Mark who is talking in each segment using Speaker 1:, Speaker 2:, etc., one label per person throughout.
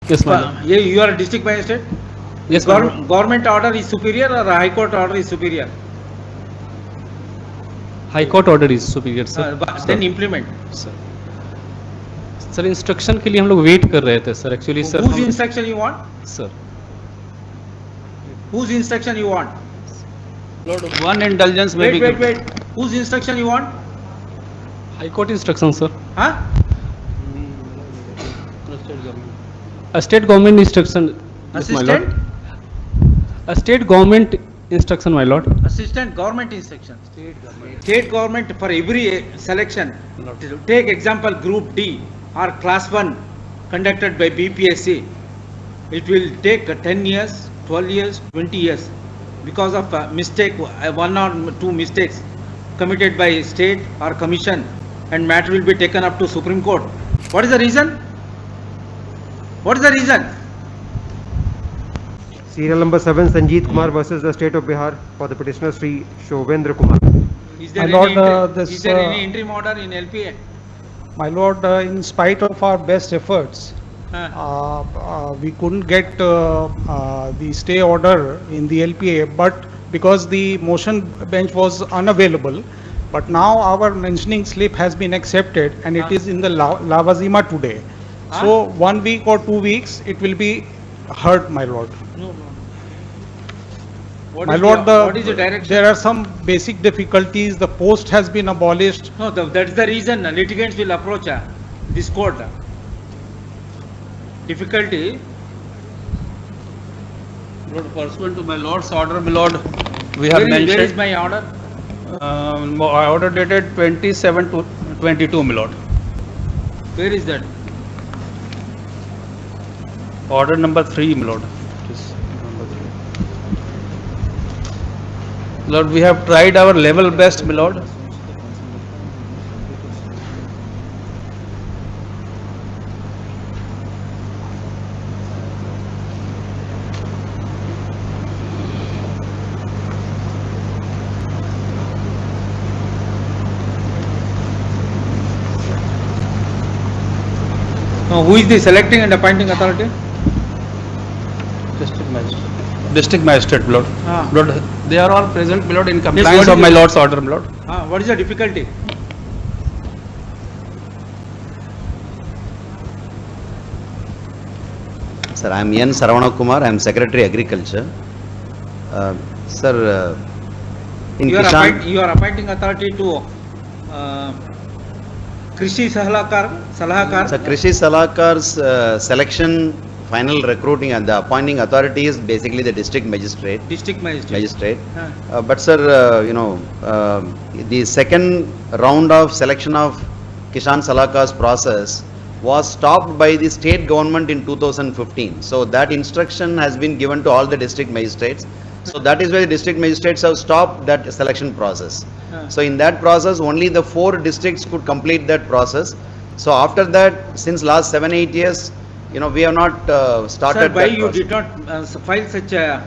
Speaker 1: Yes, my lord.
Speaker 2: You are a district magistrate?
Speaker 1: Yes, my lord.
Speaker 2: Government order is superior or a high court order is superior?
Speaker 1: High court order is superior, sir.
Speaker 2: Then implement.
Speaker 1: Sir sir instruction के लिए हम लोग wait कर रहे थे sir actually sir
Speaker 2: Whose instruction you want?
Speaker 1: Sir
Speaker 2: Whose instruction you want?
Speaker 1: Lord, one indulgence may
Speaker 2: Wait. Whose instruction you want?
Speaker 1: High court instruction, sir.
Speaker 2: Huh?
Speaker 1: A state government instruction. Yes, my lord.
Speaker 2: Assistant?
Speaker 1: A state government instruction, my lord.
Speaker 2: Assistant government instruction. State government for every selection. Take example group D or class 1 conducted by BPSC. It will take 10 years, 12 years, 20 years because of mistake, one or two mistakes committed by state or commission, and matter will be taken up to Supreme Court. What is the reason? What is the reason?
Speaker 3: Serial number 7, Sanjeet Kumar versus the State of Bihar, for the petitioner Sri Shovendra Kumar.
Speaker 2: Is there,
Speaker 4: My
Speaker 2: any,
Speaker 4: lord,
Speaker 2: is there any interim order in LPA?
Speaker 4: My lord, in spite of our best efforts, we couldn't get the stay order in the LPA, but because the motion bench was unavailable, but now our mentioning slip has been accepted and it is in the Lavazima today. So 1 week or 2 weeks it will be heard, my lord.
Speaker 2: No.
Speaker 4: My lord,
Speaker 2: what is the direction?
Speaker 4: there are some basic difficulties. The post has been abolished.
Speaker 2: No, that's the reason litigants will approach this court. Difficulty.
Speaker 1: Lord, pursuant to my lord's order, my lord, we have mentioned.
Speaker 2: Where is my order?
Speaker 1: Order dated 27 to 22, my lord.
Speaker 2: Where is that?
Speaker 1: Order number 3, my lord. Lord, we have tried our level best, my lord.
Speaker 2: No, who is the selecting and appointing authority?
Speaker 1: District magistrate. District magistrate, my lord. Lord, they are all present, my lord, in compliance
Speaker 2: what
Speaker 1: of
Speaker 2: is
Speaker 1: my
Speaker 2: it?
Speaker 1: lord's order, my lord.
Speaker 2: What is the difficulty?
Speaker 5: Sir, I am N. Saravana Kumar. I am Secretary Agriculture. Sir, in
Speaker 2: You
Speaker 5: Kishan,
Speaker 2: are appointing authority to Krishi Salahakar.
Speaker 5: Sir, Krishi Salakar's selection, final recruiting and the appointing authority is basically the district magistrate.
Speaker 2: District magistrate.
Speaker 5: But sir, the second round of selection of Kishan Salakar's process was stopped by the state government in 2015. So that instruction has been given to all the district magistrates. So that is why the district magistrates have stopped that selection process. So in that process, only the 4 districts could complete that process. So after that, since last 7-8 years, we have not started.
Speaker 2: Sir, why
Speaker 5: that
Speaker 2: you
Speaker 5: process.
Speaker 2: did not file such a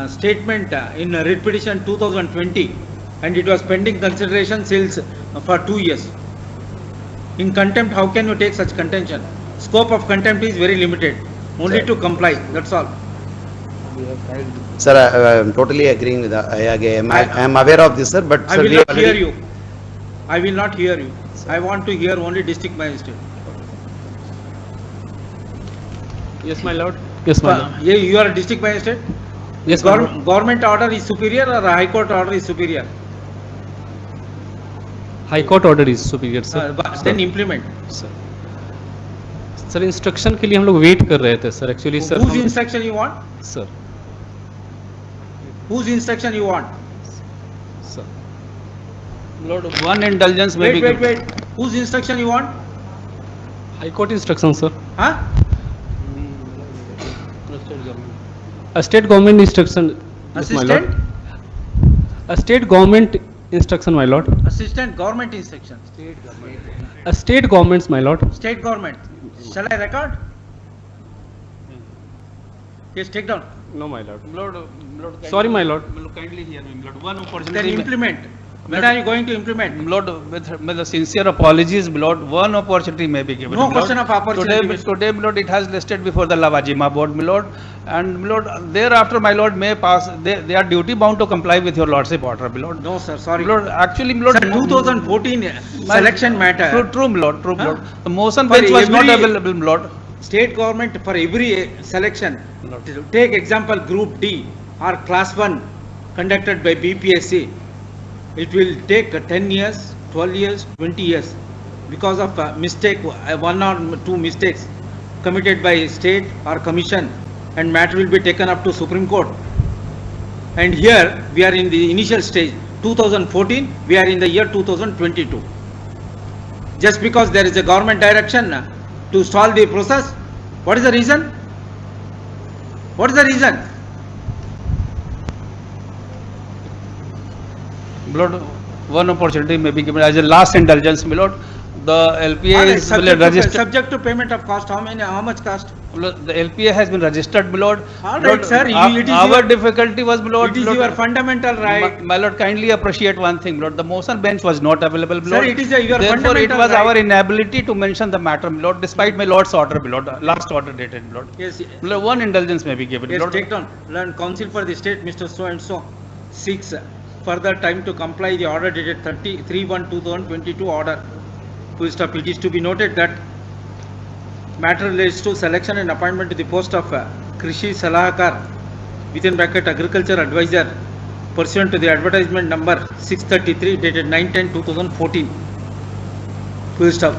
Speaker 2: statement in writ petition 2020, and it was pending consideration since for 2 years? In contempt, how can you take such contention? Scope of contempt is very limited, only
Speaker 5: Sir.
Speaker 2: to comply, that's all.
Speaker 5: Sir, I am totally agreeing with I am aware of this, sir, but
Speaker 2: I
Speaker 5: sir,
Speaker 2: will
Speaker 5: we
Speaker 2: not
Speaker 5: already-
Speaker 2: hear you. I will not hear you. I want to hear only district magistrate.
Speaker 1: Yes, my lord. Yes, my lord.
Speaker 2: You are a district magistrate?
Speaker 1: Yes, my lord.
Speaker 2: Government order is superior or a high court order is superior?
Speaker 1: High court order is superior, sir.
Speaker 2: Then implement.
Speaker 1: Sir sir instruction के लिए हम लोग wait कर रहे थे sir actually sir
Speaker 2: Whose instruction you want?
Speaker 1: Sir
Speaker 2: Whose instruction you want?
Speaker 1: Sir Lord one indulgence में भी
Speaker 2: Wait. Whose instruction you want?
Speaker 1: High court instruction sir
Speaker 2: Huh?
Speaker 1: A state government instruction. Yes, my lord.
Speaker 2: Assistant?
Speaker 1: A state government instruction, my lord.
Speaker 2: Assistant government instruction.
Speaker 1: A state government's, my lord.
Speaker 2: State government. Shall I record? Yes, take down.
Speaker 1: No, my lord. Lord, sorry, my lord. Kindly hear me, my lord. One
Speaker 2: Then
Speaker 1: opportunity.
Speaker 2: implement. When are you going to implement?
Speaker 1: Lord, with the sincere apologies, Lord, one opportunity may be given.
Speaker 2: No
Speaker 1: Lord.
Speaker 2: question of opportunity.
Speaker 1: Today, Lord, it has listed before the Lavajima board, my Lord, and Lord, thereafter, my Lord, may pass. They are duty bound to comply with your Lordship order, my Lord.
Speaker 2: No, sir, sorry.
Speaker 1: Lord, actually, my Lord,
Speaker 2: Sir, 2014 selection matter.
Speaker 1: True, my Lord, true, my
Speaker 2: Huh?
Speaker 1: Lord. The motion
Speaker 2: For
Speaker 1: bench was not
Speaker 2: every-
Speaker 1: available, my Lord.
Speaker 2: State government for every selection,
Speaker 1: Lord.
Speaker 2: take example Group D or Class 1 conducted by BPSC, it will take 10 years, 12 years, 20 years because of mistake, one or two mistakes committed by state or commission, and matter will be taken up to Supreme Court. And here we are in the initial stage, 2014, we are in the year 2022. Just because there is a government direction to stall the process, what is the reason? What is the reason?
Speaker 1: My Lord, one opportunity may be given as a last indulgence, my Lord. The LPA is registered.
Speaker 2: Subject to payment of cost, how much cost?
Speaker 1: The LPA has been registered, my Lord.
Speaker 2: All right,
Speaker 1: Lord,
Speaker 2: sir, it is
Speaker 1: our
Speaker 2: your-
Speaker 1: difficulty was, my Lord.
Speaker 2: It is
Speaker 1: Lord,
Speaker 2: your fundamental right.
Speaker 1: My Lord, kindly appreciate one thing, my Lord. The motion bench was not available, my
Speaker 2: Sir,
Speaker 1: Lord.
Speaker 2: it is your
Speaker 1: Therefore, it
Speaker 2: fundamental
Speaker 1: was
Speaker 2: right.
Speaker 1: our inability to mention the matter, my Lord, despite my Lord's order, my Lord, last order dated, my Lord.
Speaker 2: Yes,
Speaker 1: My Lord, one indulgence may be given, my
Speaker 2: yes,
Speaker 1: Lord.
Speaker 2: take down. Learn counsel for the state, Mr. So and so, seeks further time to comply the order dated 3/1/2022 order. Full stop. It is to be noted that matter relates to selection and appointment to the post of Krishi Salahakar within bracket agriculture advisor pursuant to the advertisement number 633 dated 9/10/2014. Full stop.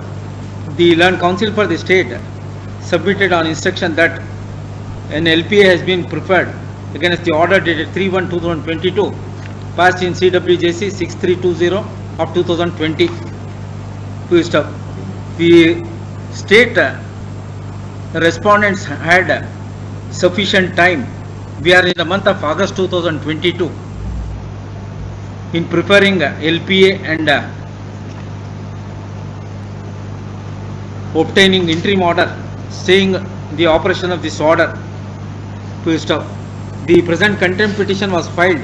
Speaker 2: The learned counsel for the state submitted on instruction that an LPA has been preferred against the order dated 3/1/2022 passed in CWJC 6320 of 2020. Full stop. The state respondents had sufficient time. We are in the month of August 2022 in preparing LPA and obtaining interim order staying the operation of this order. Full stop. The present contempt petition was filed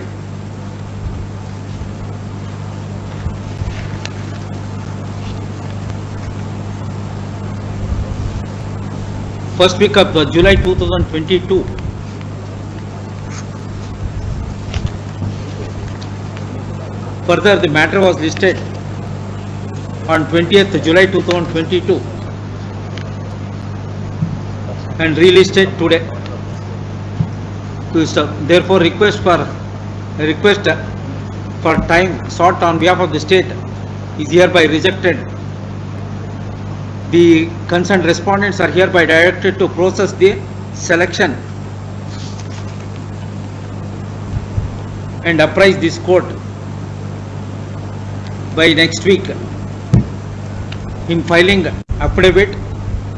Speaker 2: first week of July 2022. Further, the matter was listed on 20th July 2022 and relisted today. Therefore, request for time sought on behalf of the state is hereby rejected. The concerned respondents are hereby directed to process the selection and apprise this court by next week in filing affidavit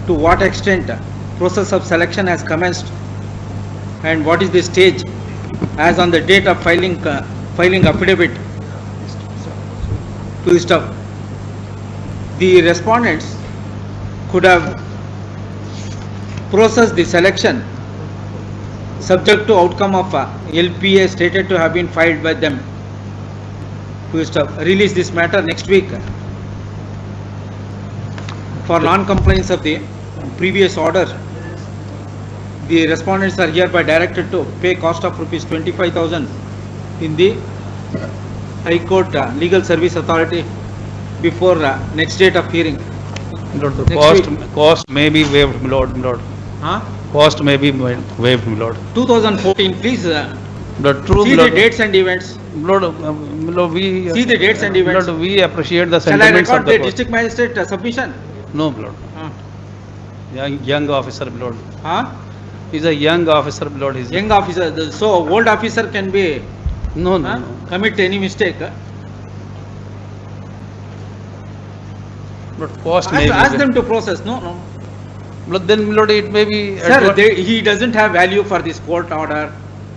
Speaker 2: to what extent process of selection has commenced and what is the stage as on the date of filing affidavit. Full stop. The respondents could have processed the selection subject to outcome of LPA stated to have been filed by them. Full stop. Release this matter next week for non-compliance of the previous order. The respondents are hereby directed to pay cost of rupees 25,000 in the High Court Legal Service Authority before next date of hearing.
Speaker 1: Lord, the
Speaker 2: Next
Speaker 1: cost may be waived, my Lord, my Lord.
Speaker 2: Huh?
Speaker 1: Cost may be waived, my Lord.
Speaker 2: 2014, please
Speaker 1: Lord, true,
Speaker 2: see
Speaker 1: my
Speaker 2: the
Speaker 1: Lord.
Speaker 2: dates and events.
Speaker 1: Lord, Lord, we
Speaker 2: See the dates and events.
Speaker 1: Lord, we appreciate the
Speaker 2: Shall I
Speaker 1: sentiments of
Speaker 2: record
Speaker 1: the
Speaker 2: the
Speaker 1: court.
Speaker 2: district magistrate submission?
Speaker 1: No, my Lord. Young officer, my Lord.
Speaker 2: Huh?
Speaker 1: He's a young officer, my Lord. He's
Speaker 2: Young officer, so old officer can be
Speaker 1: no, no.
Speaker 2: commit any mistake.
Speaker 1: But cost may be.
Speaker 2: Ask them to process. No.
Speaker 1: Lord, then, my Lord, it may be.
Speaker 2: Sir, he doesn't have value for this court order.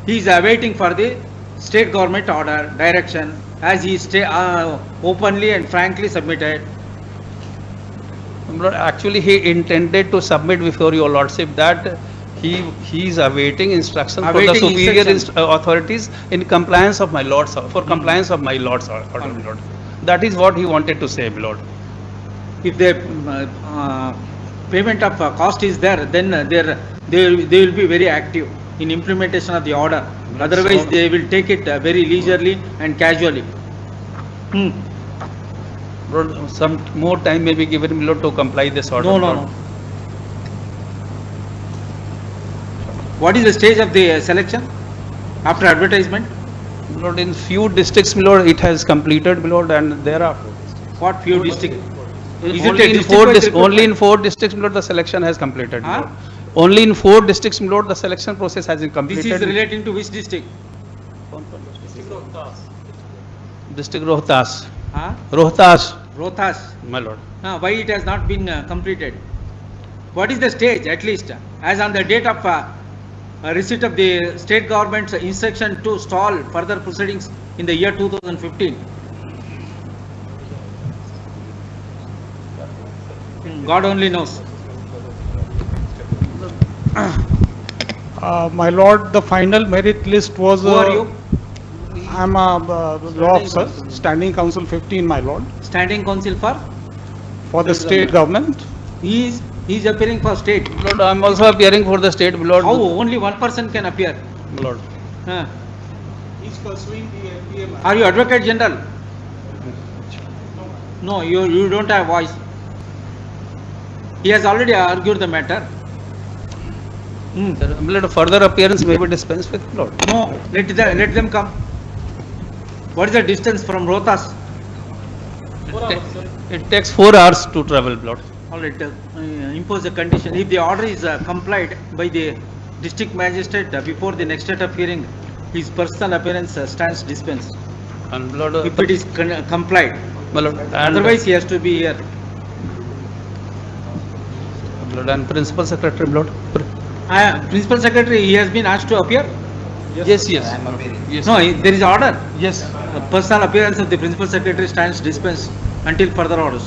Speaker 2: He is awaiting for the state government order direction as he openly and frankly submitted.
Speaker 1: Lord, actually, he intended to submit before your Lordship that He is awaiting instruction from the
Speaker 2: Awaiting
Speaker 1: superior
Speaker 2: instruction.
Speaker 1: authorities in compliance of my lord's, for compliance of my lord's order, my lord. That is what he wanted to say, my lord.
Speaker 2: If the payment of cost is there, then they will be very active in implementation of the order. Otherwise,
Speaker 1: So-
Speaker 2: they will take it very leisurely and casually. Hmm.
Speaker 1: Lord, some more time may be given, my lord, to comply this order.
Speaker 2: No,
Speaker 1: my
Speaker 2: no,
Speaker 1: lord.
Speaker 2: no. What is the stage of the selection after advertisement?
Speaker 1: My lord, in few districts, my lord, it has completed, my lord, and there are
Speaker 2: What few district? Is it a
Speaker 1: only in
Speaker 2: district-wise
Speaker 1: only in
Speaker 2: recruitment?
Speaker 1: 4 districts, my lord, the selection has completed, my
Speaker 2: Huh?
Speaker 1: lord. Only in 4 districts, my lord, the selection process has been
Speaker 2: This
Speaker 1: completed.
Speaker 2: is relating to which district?
Speaker 1: District Rohtas.
Speaker 2: Huh?
Speaker 1: Rohtas,
Speaker 2: Rohtas.
Speaker 1: my lord.
Speaker 2: Why it has not been completed? What is the stage, at least, as on the date of receipt of the state government's instruction to stall further proceedings in the year 2015? God only knows.
Speaker 4: My lord, the final merit list was.
Speaker 2: Who are you?
Speaker 4: I'm a law officer, standing council 15, my lord,
Speaker 2: Standing counsel
Speaker 4: for the state government.
Speaker 2: he is appearing for state.
Speaker 1: My lord, I am also appearing for the state, my lord.
Speaker 2: How only one person can appear?
Speaker 1: My lord.
Speaker 2: Huh.
Speaker 4: He's pursuing the LPA.
Speaker 2: Are you advocate general? No, you don't have voice. He has already argued the matter. Hmm.
Speaker 1: Sir, my lord, further appearance may be dispensed with, my lord.
Speaker 2: No, let them come. What is the distance from Rohtas?
Speaker 1: It takes 4 hours to travel, my lord.
Speaker 2: All right, impose a condition. If the order is complied by the district magistrate before the next date of hearing, his personal appearance stands dispensed.
Speaker 1: And my lord,
Speaker 2: If it is complied,
Speaker 1: my lord, and,
Speaker 2: otherwise he has to be here.
Speaker 1: my lord, and principal secretary, my lord.
Speaker 2: Principal secretary, he has been asked to appear.
Speaker 1: Yes, yes. Yes.
Speaker 2: No, there is order.
Speaker 1: Yes.
Speaker 2: Personal appearance of the principal secretary stands dispensed until further orders.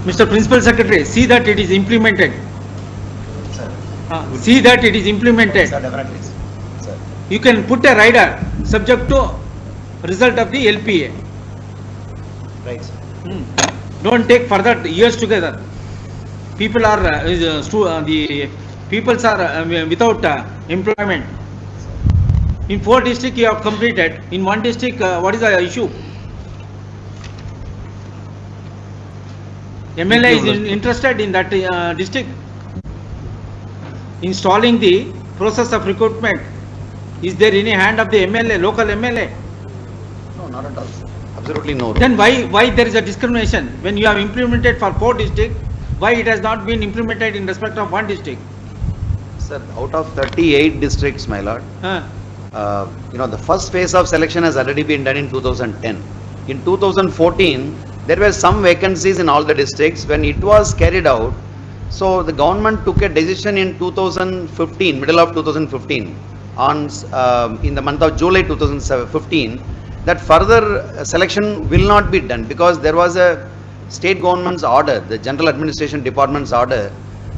Speaker 2: Mr. Principal Secretary, see that it is implemented. See that it is implemented.
Speaker 5: Definitely. Sir.
Speaker 2: You can put a rider subject to result of the LPA.
Speaker 5: Right, sir.
Speaker 2: Don't take further years together. People are the peoples are without employment. In 4 districts you have completed. In 1 district, what is the issue? MLA is interested in that district. Installing the process of recruitment. Is there any hand of the MLA, local MLA?
Speaker 5: No, not at all, sir. Absolutely no.
Speaker 2: Then why there is a discrimination? When you have implemented for 4 districts, why it has not been implemented in respect of 1 district?
Speaker 5: Sir, out of 38 districts, my lord,
Speaker 2: Huh?
Speaker 5: the first phase of selection has already been done in 2010. In 2014, there were some vacancies in all the districts. When it was carried out, so the government took a decision in 2015, middle of 2015, on in the month of July 2015, that further selection will not be done because there was a state government's order, the General Administration Department's order,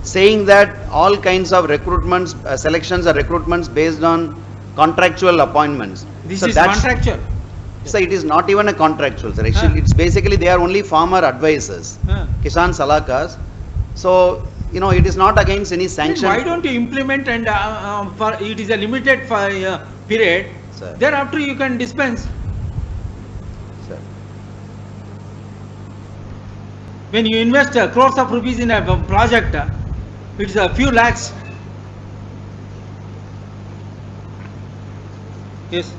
Speaker 5: saying that all kinds of recruitments, selections or recruitments based on contractual appointments.
Speaker 2: This
Speaker 5: So
Speaker 2: is
Speaker 5: that's-
Speaker 2: contractual.
Speaker 5: So it is not even a contractual, sir. Actually, it's basically they are only farmer advisors,
Speaker 2: Huh.
Speaker 5: Kisan Salakas. So, it is not against any
Speaker 2: Then
Speaker 5: sanction.
Speaker 2: why don't you implement and for it is a limited period,
Speaker 5: Sir.
Speaker 2: thereafter you can dispense.
Speaker 5: Sir.
Speaker 2: When you invest crores of rupees in a project, it's a few lakhs. Yes.